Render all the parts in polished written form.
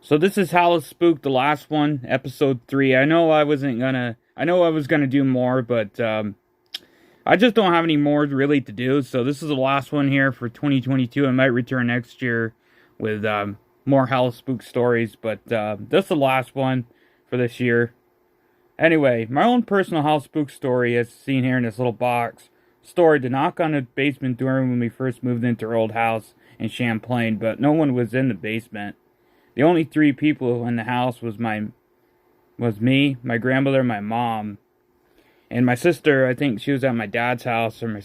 So this is HALLO-SPOOK, the last one, episode 3. I know I was gonna do more, but I just don't have any more really to do. So this is the last one here for 2022. I might return next year with more HALLO-SPOOK stories, but this is the last one for this year. Anyway, my own personal HALLO-SPOOK story, as seen here in this little box. Story: to knock on the basement door when we first moved into our old house in Champlain, but no one was in the basement. The only 3 people in the house was me, my grandmother, my mom, and my sister. I think she was at my dad's house or my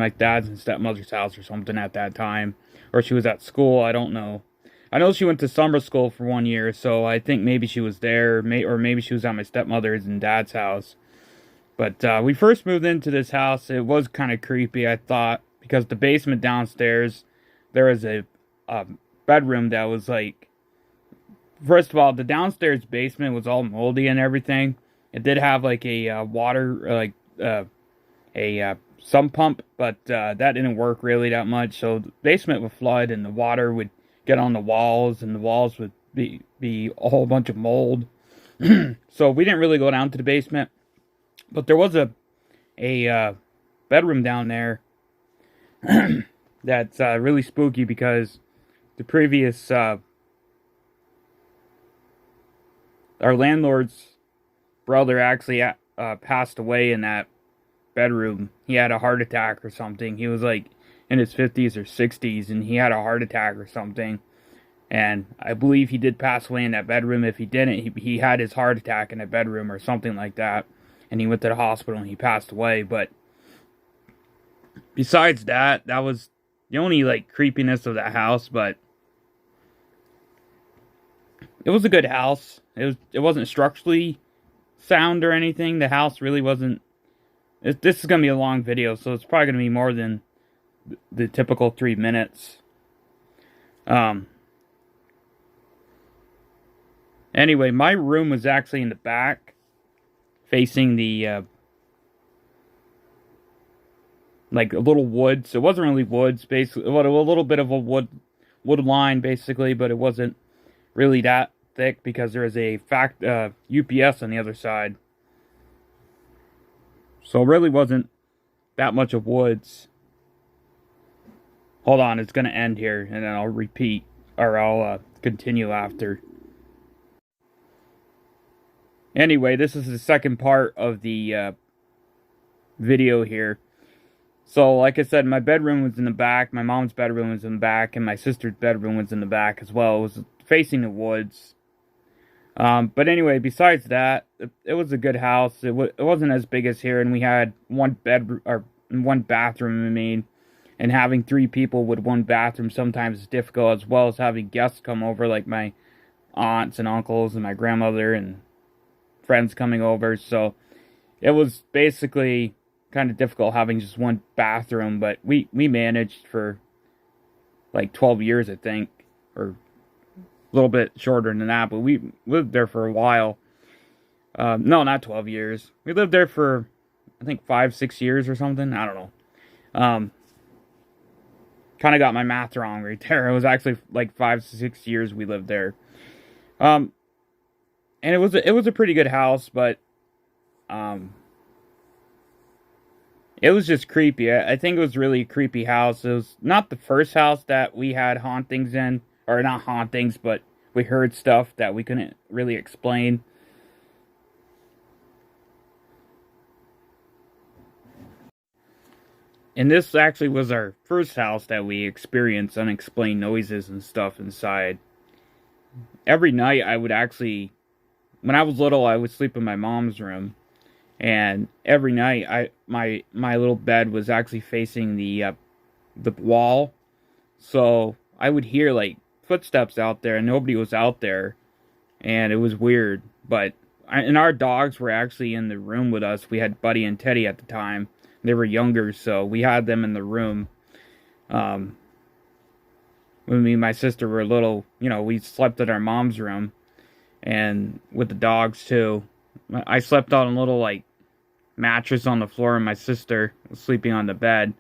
dad's and stepmother's house or something at that time, or she was at school. I don't know. I know she went to summer school for 1 year, so I think maybe she was there, or maybe she was at my stepmother's and dad's house. But we first moved into this house. It was kind of creepy, I thought, because the basement downstairs, there was a bedroom that was like. First of all, the downstairs basement was all moldy and everything. It did have like a water, a sump pump, but that didn't work really that much. So the basement would flood, and the water would get on the walls, and the walls would be a whole bunch of mold. So we didn't really go down to the basement, but there was a bedroom down there that's really spooky because the previous. Our landlord's brother actually passed away in that bedroom. He had a heart attack or something. He was like in his 50s or 60s, and he had a heart attack or something. And I believe he did pass away in that bedroom. If he didn't, he had his heart attack in a bedroom or something like that. And he went to the hospital and he passed away. But besides that, that was the only like creepiness of that house. But it was a good house. It wasn't structurally sound or anything. The house really wasn't. This is gonna be a long video, so it's probably gonna be more than the typical 3 minutes. Anyway, my room was actually in the back, facing the like a little woods. It wasn't really woods, basically. A little bit of a wood line, basically, but it wasn't really that thick because there is a UPS on the other side. So it really wasn't that much of woods. Hold on, it's going to end here and then I'll repeat, or I'll continue after. Anyway, this is the second part of the video here. So, like I said, my bedroom was in the back, my mom's bedroom was in the back, and my sister's bedroom was in the back as well. It was facing the woods. But anyway, besides that, it was a good house. It wasn't as big as here, and we had one bathroom, I mean, and having 3 people with one bathroom sometimes is difficult, as well as having guests come over, like my aunts and uncles and my grandmother and friends coming over. So it was basically kind of difficult having just one bathroom, but we managed for like 12 years, I think, or a little bit shorter than that, but we lived there for a while. No, not 12 years. We lived there for, I think, 5-6 years or something. I don't know. Kind of got my math wrong right there. It was actually like 5-6 years we lived there. And it was a pretty good house, but it was just creepy. I think it was really a creepy house. It was not the first house that we had hauntings in. Or not hauntings, but we heard stuff that we couldn't really explain. And this actually was our first house that we experienced unexplained noises and stuff inside. Every night I would actually, when I was little, I would sleep in my mom's room. And every night my little bed was actually facing the wall. So I would hear like footsteps out there, and nobody was out there, and it was weird. But and our dogs were actually in the room with us. We had Buddy and Teddy at the time. They were younger, so we had them in the room. When me and my sister were little, we slept in our mom's room, and with the dogs too. I slept on a little like mattress on the floor, and my sister was sleeping on the bed.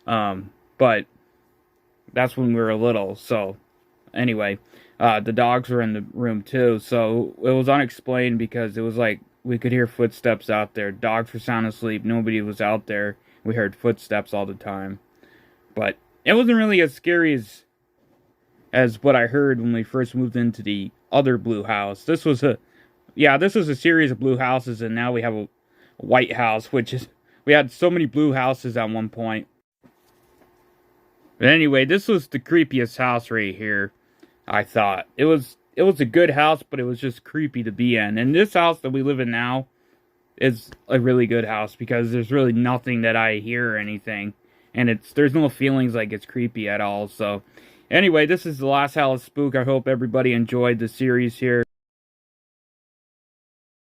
But that's when we were little. So anyway, The dogs were in the room too, so it was unexplained because it was like we could hear footsteps out there. Dogs were sound asleep. Nobody was out there. We heard footsteps all the time. But it wasn't really as scary as what I heard when we first moved into the other blue house. This was a series of blue houses, and now we have a white house, which is, we had so many blue houses at one point. But anyway, this was the creepiest house right here, I thought. It was a good house, but it was just creepy to be in. And this house that we live in now is a really good house because there's really nothing that I hear or anything. And there's no feelings like it's creepy at all. So anyway, this is the last HALLO-SPOOK. I hope everybody enjoyed the series here.